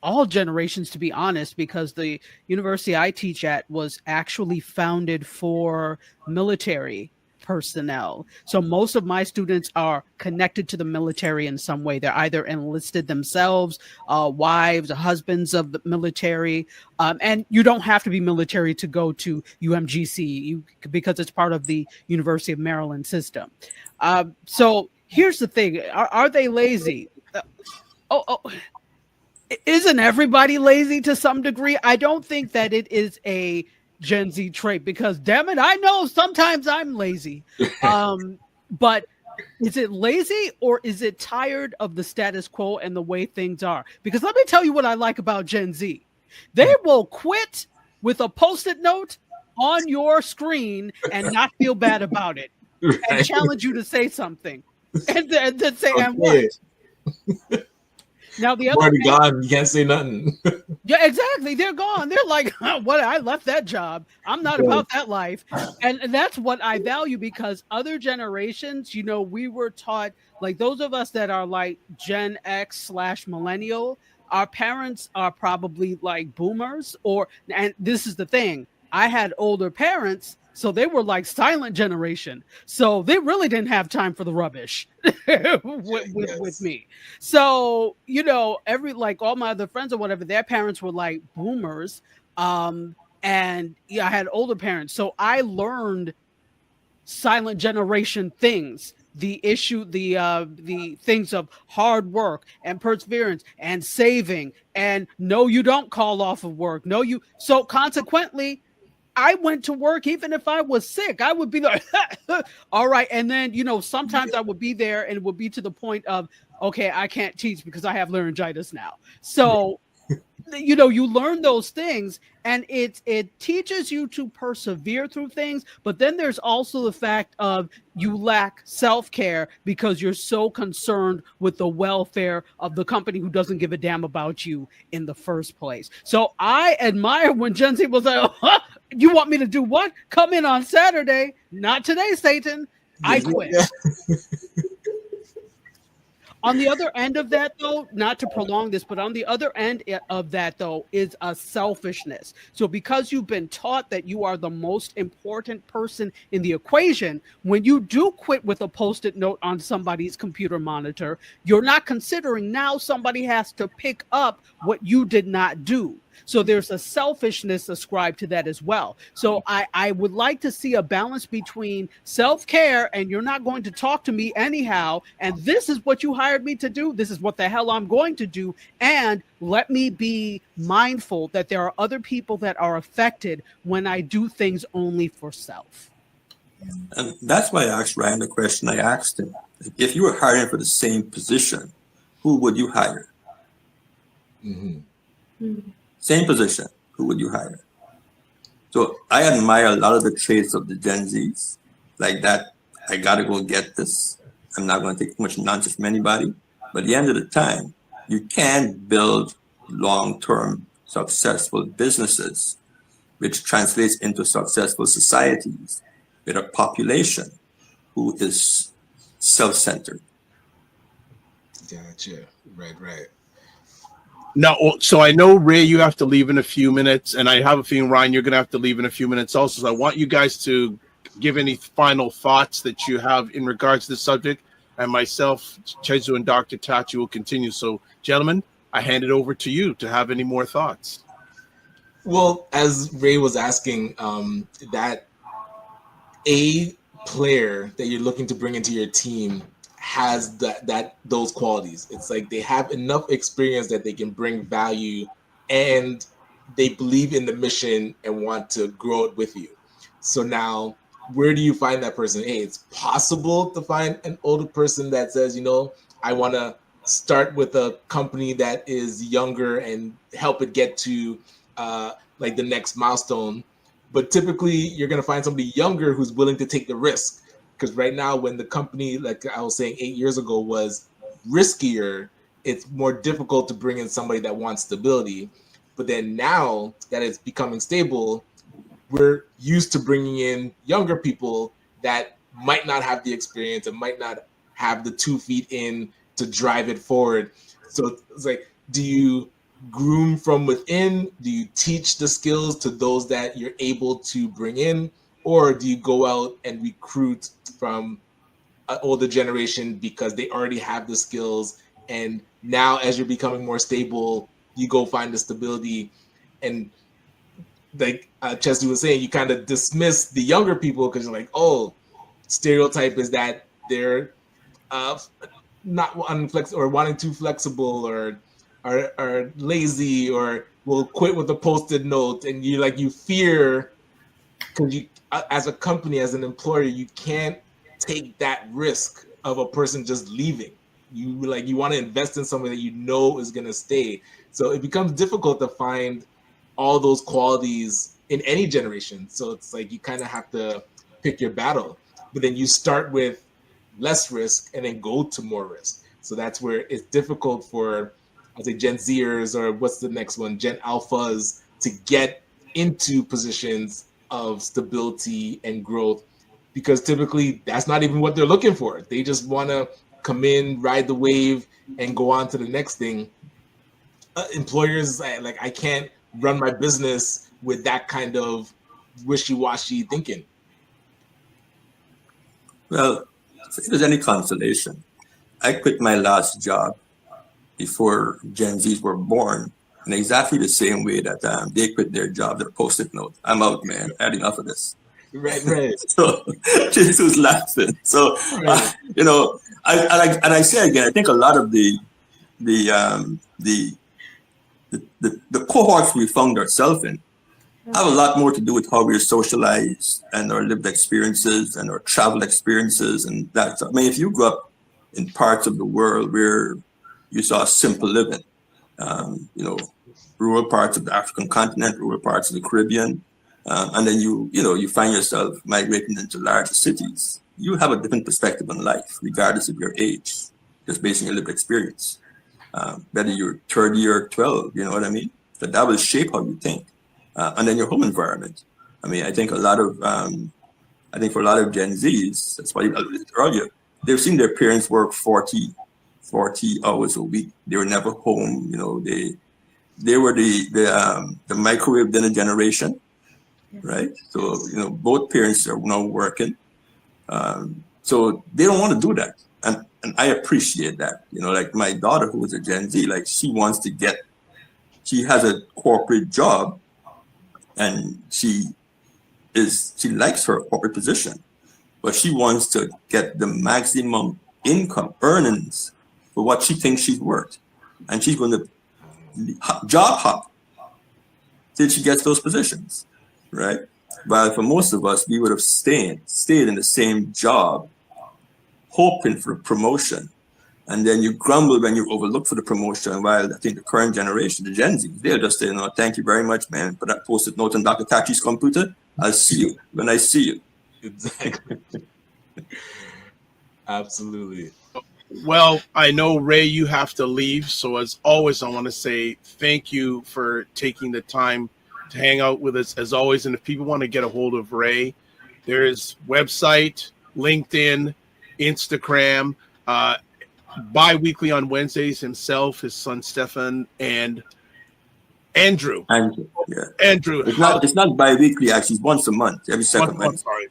all generations, to be honest, because the university I teach at was actually founded for military personnel. So most of my students are connected to the military in some way. They're either enlisted themselves, wives, husbands of the military. And you don't have to be military to go to UMGC because it's part of the University of Maryland system. So here's the thing. Are they lazy? Isn't everybody lazy to some degree? I don't think that it is a Gen Z trait because, damn it, I know sometimes I'm lazy. But is it lazy or is it tired of the status quo and the way things are? Because let me tell you what I like about Gen Z. They will quit with a Post-it note on your screen and not feel bad about it and challenge you to say something and then say, and what? Now the other already gone. You can't say nothing. Yeah, exactly. They're gone. They're like, what? I left that job. I'm not about that life. And that's what I value because other generations, you know, we were taught, like those of us that are like Gen X / millennial, our parents are probably like boomers and this is the thing. I had older parents, so they were like silent generation. So they really didn't have time for the rubbish with me. So, you know, all my other friends or whatever, their parents were like boomers. And yeah, I had older parents. So I learned silent generation things. The things of hard work and perseverance and saving and no, you don't call off of work. So consequently, I went to work even if I was sick. I would be like, all right. And then, you know, sometimes I would be there and it would be to the point of, okay, I can't teach because I have laryngitis now. So you learn those things, and it teaches you to persevere through things. But then there's also the fact of you lack self-care because you're so concerned with the welfare of the company who doesn't give a damn about you in the first place. So I admire when Gen Z was like, oh, you want me to do what? Come in on Saturday. Not today, Satan. I quit. On the other end of that, though, not to prolong this, but on the other end of that, though, is a selfishness. So because you've been taught that you are the most important person in the equation, when you do quit with a Post-it note on somebody's computer monitor, you're not considering now somebody has to pick up what you did not do. So there's a selfishness ascribed to that as well. So I would like to see a balance between self-care and you're not going to talk to me anyhow, and this is what you hired me to do. This is what the hell I'm going to do. And let me be mindful that there are other people that are affected when I do things only for self. And that's why I asked Ryan the question I asked him. If you were hiring for the same position, who would you hire? Same position, who would you hire? So I admire a lot of the traits of the Gen Zs, like that. I gotta go get this. I'm not going to take much nonsense from anybody. But at the end of the time, you can build long-term successful businesses, which translates into successful societies with a population who is self-centered. Gotcha. Right. Now, so I know, Ray, you have to leave in a few minutes, and I have a feeling, Ryan, you're going to have to leave in a few minutes also. So I want you guys to give any final thoughts that you have in regards to the subject, and myself, Chesu, and Dr. Tachi will continue. So, gentlemen, I hand it over to you to have any more thoughts. Well, as Ray was asking, that a player that you're looking to bring into your team has those qualities. It's like they have enough experience that they can bring value, and they believe in the mission and want to grow it with you. So now, where do you find that person? Hey, it's possible to find an older person that says, I want to start with a company that is younger and help it get to like the next milestone. But typically, you're going to find somebody younger who's willing to take the risk. Because right now, when the company, like I was saying 8 years ago, was riskier, it's more difficult to bring in somebody that wants stability. But then now that it's becoming stable, we're used to bringing in younger people that might not have the experience and might not have the 2 feet in to drive it forward. So it's like, do you groom from within? Do you teach the skills to those that you're able to bring in? Or do you go out and recruit from an older generation because they already have the skills, and now as you're becoming more stable, you go find the stability? And like Chesu was saying, you kind of dismiss the younger people because you're like, oh, stereotype is that they're not unflexible or wanting too flexible or are lazy or will quit with a Post-it note, and you fear because you, as a company, as an employer, you can't take that risk of a person just leaving. You want to invest in somebody that you know is going to stay. So it becomes difficult to find all those qualities in any generation. So it's like you kind of have to pick your battle. But then you start with less risk and then go to more risk. So that's where it's difficult for, I'd say, Gen Zers, or what's the next one, Gen Alphas, to get into positions of stability and growth, because typically that's not even what they're looking for. They just want to come in, ride the wave, and go on to the next thing. Employers, I can't run my business with that kind of wishy-washy thinking. Well, if there's any consolation, I quit my last job before Gen Zs were born in exactly the same way that they quit their job, their Post-it note. I'm out, man. I had enough of this. Right. So Jesus laughing. So right. I say again, I think a lot of the cohorts we found ourselves in have a lot more to do with how we're socialized and our lived experiences and our travel experiences and that. I mean, if you grew up in parts of the world where you saw simple living, rural parts of the African continent, rural parts of the Caribbean, and then you find yourself migrating into larger cities, you have a different perspective on life, regardless of your age, just based on your lived experience. Whether you're 30 or 12, you know what I mean? But that will shape how you think. And then your home environment. I mean, I think for a lot of Gen Zs, that's why you alluded earlier, they've seen their parents work 40 hours a week. They were never home. They were the microwave dinner generation, right? So both parents are now working, so they don't want to do that, and I appreciate that. Like my daughter, who is a Gen Z, like she has a corporate job, and she likes her corporate position, but she wants to get the maximum income earnings for what she thinks she's worth, and she's going to job hop till she gets those positions, right? But for most of us, we would have stayed in the same job, hoping for a promotion, and then you grumble when you overlook for the promotion. While I think the current generation, the Gen Z, they'll just say, "No, thank you very much, man, for that post-it note on Dr. Tachi's computer. I'll see you when I see you." Exactly. Absolutely. Well, I know, Ray, you have to leave. So as always, I want to say thank you for taking the time to hang out with us as always. And if people want to get a hold of Ray, there's website, LinkedIn, Instagram, bi-weekly on Wednesdays himself, his son Stefan, and Andrew. Yeah. Andrew. It's not bi-weekly, actually. It's once a month, every second month. Sorry.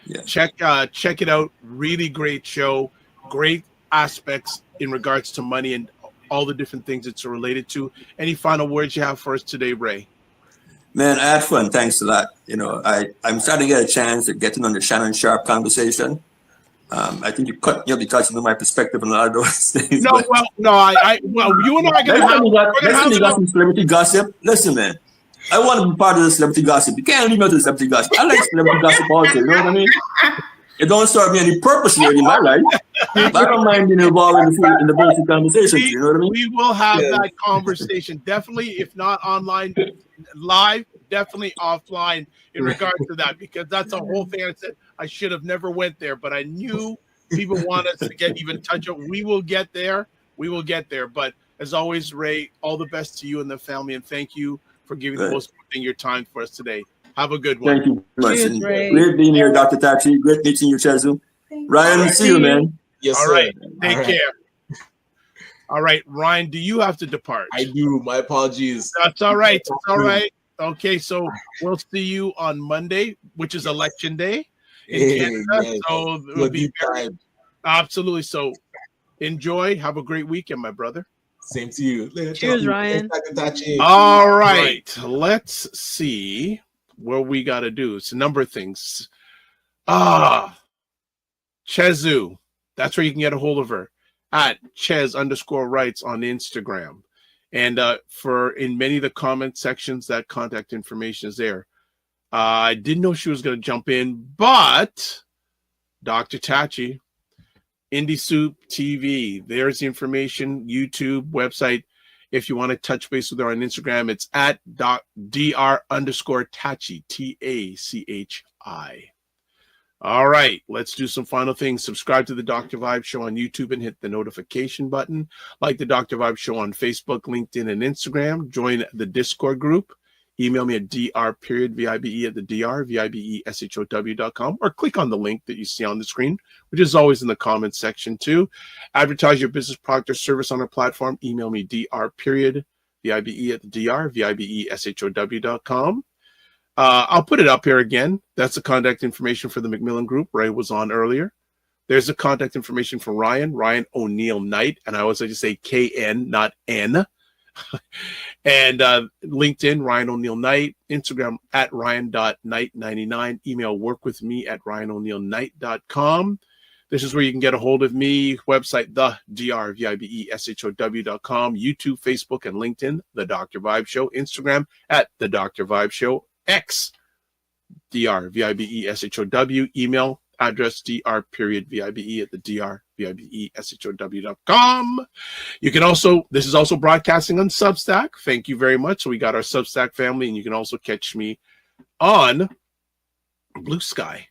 Yeah. Check it out. Really great show. Great aspects in regards to money and all the different things it's related to. Any final words you have for us today, Ray? Man, I had fun. Thanks a lot. I'm starting to get a chance to get in on the Shannon Sharp conversation. I think you cut me up because you know my perspective on a lot of those things. No, you and I are going to have some celebrity gossip. Listen, man, I want to be part of the celebrity gossip. You can't leave me out of the celebrity gossip. I like celebrity gossip also. You know what I mean? It don't serve me any purpose really in my life. But I don't mind being involved in the basic conversations. You know what I mean? We will have that conversation. Definitely, if not online, live, definitely offline in regards to that, because that's a whole thing. I said I should have never went there, but I knew people want us to get even touch up. We will get there. But as always, Ray, all the best to you and the family, and thank you for giving the most thing your time for us today. Have a good one. Thank you very much. Cheers, Ray. Great being here, Dr. Tachi. Great meeting you, Chesu. Ryan, see you, man. Yes, all sir. Right. Take care. All right, Ryan, do you have to depart? I do. My apologies. That's all right. It's all right. Okay, so we'll see you on Monday, which is election day in Canada. Yes. So it will be absolutely. So enjoy. Have a great weekend, my brother. Same to you. Later. Cheers, Ryan. All right. Let's see what we got to do. It's a number of things. Chesu. That's where you can get a hold of her at Ches_rights on Instagram. And in many of the comment sections, that contact information is there. I didn't know she was going to jump in, but Dr. Tachi, Indie Soup TV, there's the information, YouTube, website. If you want to touch base with her on Instagram, it's at dr_Tachi, TACHI. All right, let's do some final things. Subscribe to the Dr. Vibe Show on YouTube and hit the notification button. Like the Dr. Vibe Show on Facebook, LinkedIn, and Instagram. Join the Discord group. Email me at dr.vibe@vibeshow.com or click on the link that you see on the screen, which is always in the comments section too. Advertise your business product or service on our platform. Email me dr.vibe@vibeshow.com. I'll put it up here again. That's the contact information for the McMillan Group. Ray was on earlier. There's the contact information for Ryan O'Neill Knight. And I always like to say KN, not N. And LinkedIn, Ryan O'Neill Knight. Instagram at Ryan.Knight99. Email workwithme@RyanO'NeillKnight.com. This is where you can get a hold of me. Website, the drvibeshow.com. YouTube, Facebook, and LinkedIn, The Dr. Vibe Show. Instagram at The Dr. Vibe Show. X, drvibeshow. Email address dr.vibe at the drvibeshow.com. You can also, this is also broadcasting on Substack. Thank you very much. So we got our Substack family, and you can also catch me on Blue Sky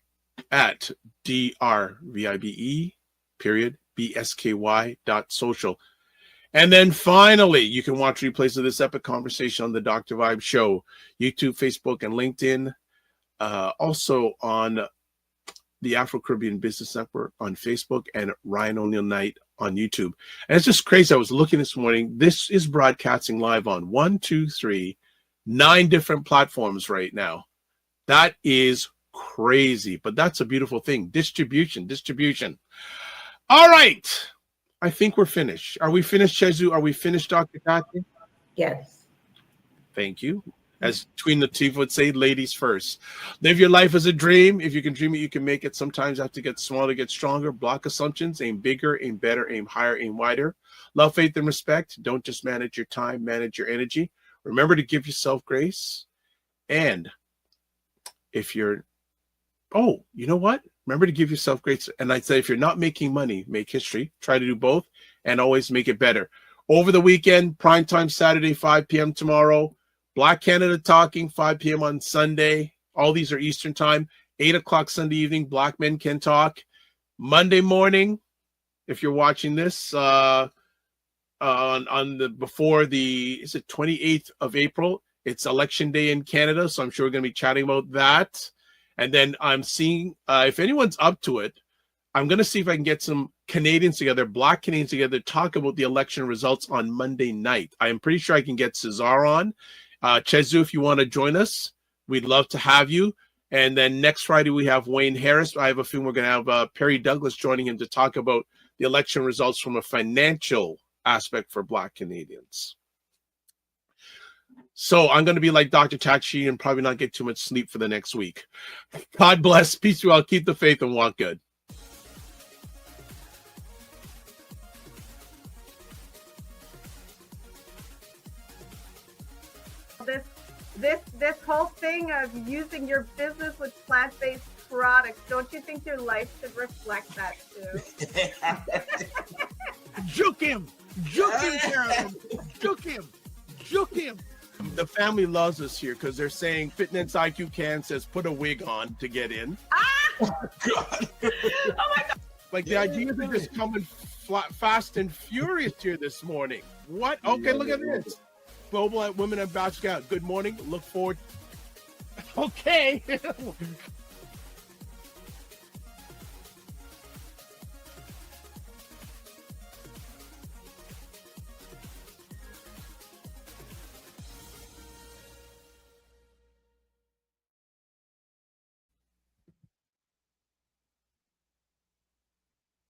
at drvibe.bsky.social. And then finally, you can watch replays of this epic conversation on the Dr. Vibe Show, YouTube, Facebook, and LinkedIn. Also on the Afro-Caribbean Business Network on Facebook, and Ryan O'Neill Knight on YouTube. And it's just crazy. I was looking this morning. This is broadcasting live on 9 different platforms right now. That is crazy, but that's a beautiful thing. Distribution. All right. I think we're finished. Are we finished, Chesu? Are we finished, Dr. Kathy? Yes. Thank you. As Queen Latifah would say, ladies first. Live your life as a dream. If you can dream it, you can make it. Sometimes you have to get smaller to get stronger. Block assumptions. Aim bigger, aim better, aim higher, aim wider. Love, faith, and respect. Don't just manage your time, manage your energy. Remember to give yourself grace. And if you're, you know what? Remember to give yourself grace. And I'd say if you're not making money, make history. Try to do both and always make it better. Over the weekend, primetime Saturday, 5 p.m. tomorrow. Black Canada Talking, 5 p.m. on Sunday. All these are Eastern time. 8 o'clock Sunday evening, Black Men Can Talk. Monday morning, if you're watching this, before the 28th of April, it's Election Day in Canada, so I'm sure we're going to be chatting about that. And then I'm seeing, if anyone's up to it, I'm going to see if I can get some Canadians together, Black Canadians together, talk about the election results on Monday night. I am pretty sure I can get Cesar on. Chesu, if you want to join us, we'd love to have you. And then next Friday, we have Wayne Harris. I have a feeling we're going to have Perry Douglas joining him to talk about the election results from a financial aspect for Black Canadians. So I'm going to be like Dr. Tachi and probably not get too much sleep for the next week. God bless. Peace to you all. Keep the faith and walk good. This whole thing of using your business with plant-based products, don't you think your life should reflect that too? Juke him, Carolyn. Juke him. The family loves us here because they're saying Fitness IQ Can says put a wig on to get in. Oh God. Oh my God. Like the ideas are just coming fast and furious here this morning. What? Okay, look at this. Global Women Ambassador. Good morning. Look forward. Okay.